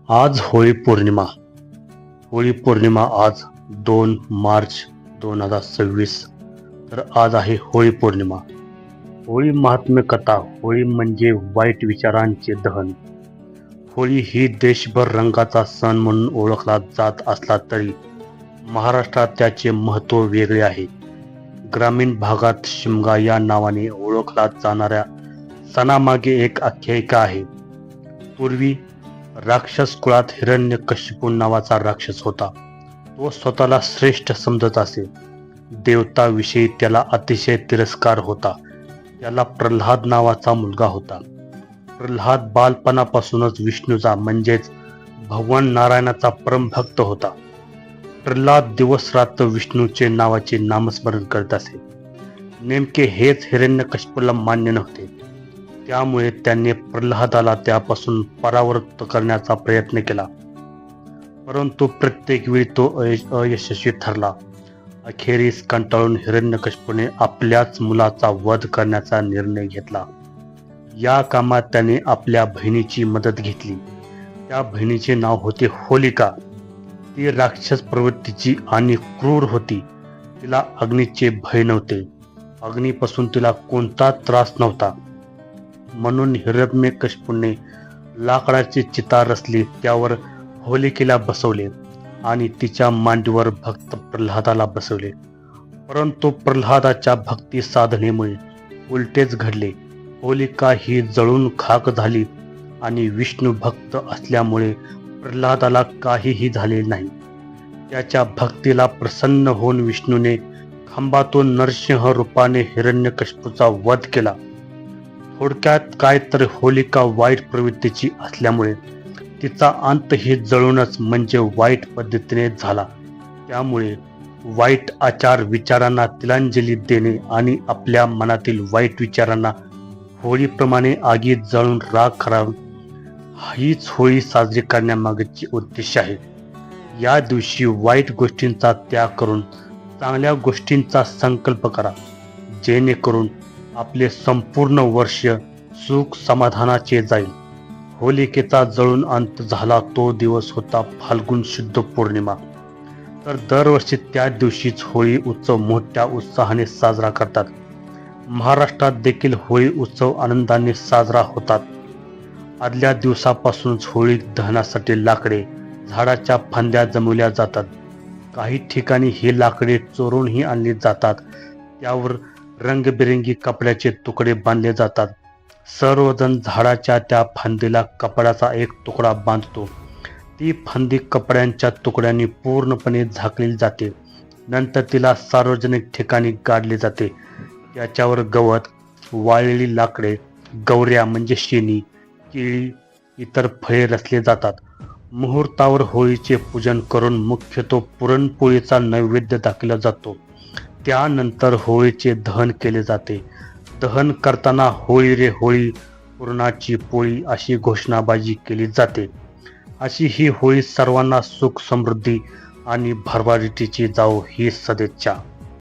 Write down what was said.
आज होळी पौर्णिमा. होळी पौर्णिमा आज 2 मार्च 2026. तर आज आहे होळी पौर्णिमा. होळी महात्म्य कथा. होळी म्हणजे वाईट विचारांचे दहन. होळी ही देशभर रंगाचा सण म्हणून ओळखला जात असला तरी महाराष्ट्रात त्याचे महत्त्व वेगळे आहे. ग्रामीण भागात शिमगा या नावाने ओळखला जाणाऱ्या सणामागे एक आख्यायिका आहे. पूर्वी राक्षस कुळात हिरण्यकशिपू नावाचा राक्षस होता. तो स्वतःला श्रेष्ठ समजत असे. देवताविषयी त्याला अतिशय तिरस्कार होता. त्याला प्रल्हाद नावाचा मुलगा होता. प्रल्हाद बालपणापासूनच विष्णूचा म्हणजेच भगवान नारायणाचा परमभक्त होता. प्रल्हाद दिवसरात्र विष्णूचे नावाचे नामस्मरण करत असे. नेमके हेच हिरण्यकशिपूला मान्य नव्हते. त्यामुळे त्यांनी प्रल्हादाला त्यापासून परावृत्त करण्याचा प्रयत्न केला, परंतु प्रत्येक वेळी तो अयशस्वी ठरला. अखेरीस कंटाळून हिरण्यकशिपूने आपल्याच मुलाचा वध करण्याचा निर्णय घेतला. या कामात त्याने आपल्या बहिणीची मदत घेतली. त्या बहिणीचे नाव होते होलिका. ती राक्षस प्रवृत्तीची आणि क्रूर होती. तिला अग्नीचे भय नव्हते. अग्नीपासून तिला कोणताच त्रास नव्हता. म्हणून हिरण्यकशिपूने लाकडाची चिता रचली, त्यावर होलिकेला बसवले आणि तिच्या मांडीवर भक्त प्रल्हादाला बसवले. परंतु प्रल्हादाच्या भक्ती साधनेमुळे उलटेच घडले. होलिका ही जळून खाक झाली आणि विष्णू भक्त असल्यामुळे प्रल्हादाला काहीही झाले नाही. त्याच्या भक्तीला प्रसन्न होऊन विष्णूने खांबातून नरसिंह रूपाने हिरण्यकशिपूचा वध केला. थोडक्यात काय तर होलिका वाईट प्रवृत्तीची असल्यामुळे तिचा अंतही जळूनच म्हणजे वाईट पद्धतीने झाला. त्यामुळे वाईट आचार विचारांना तिलांजली देणे आणि आपल्या मनातील वाईट विचारांना होळीप्रमाणे आगीत जळून राख करावी, हीच होळी साजरी करण्यामागचे उद्देश आहे. या दिवशी वाईट गोष्टींचा त्याग करून चांगल्या गोष्टींचा संकल्प करा, जेणेकरून आपले संपूर्ण वर्ष सुख समाधानाचे जाईल. होलिकेचा जळून अंत झाला तो दिवस होता फाल्गुन शुद्ध पौर्णिमा. तर दरवर्षी त्या दिवशीच होळी उत्सव मोठ्या उत्साहाने साजरा करतात. महाराष्ट्रात देखील होळी उत्सव आनंदाने साजरा होतात. आदल्या दिवसापासूनच होळी दहनासाठी लाकडे, झाडाच्या फांद्या जमवल्या जातात. काही ठिकाणी ही लाकडे चोरूनही आणली जातात. त्यावर रंगबिरंगी कपड्याचे तुकडे बांधले जातात. सर्वजण झाडाच्या त्या फांदीला कपड्याचा एक तुकडा बांधतो. ती फांदी कपड्यांच्या तुकड्यांनी पूर्णपणे झाकली जाते. नंतर तिला सार्वजनिक ठिकाणी गाडले जाते. त्याच्यावर गवत, वाळलेली लाकडे, गवऱ्या म्हणजे शेणी, केळी, इतर फळे रचले जातात. मुहूर्तावर होळीचे पूजन करून मुख्यतः पुरणपोळीचा नैवेद्य दाखवला जातो. त्यानंतर होळीचे दहन केले जाते. दहन करताना होळी रे होळी, पुरणाची पोळी अशी घोषणाबाजी केली जाते. अशी ही होळी सर्वांना सुख समृद्धी आणि भरभराटीची जावो ही सदिच्छा.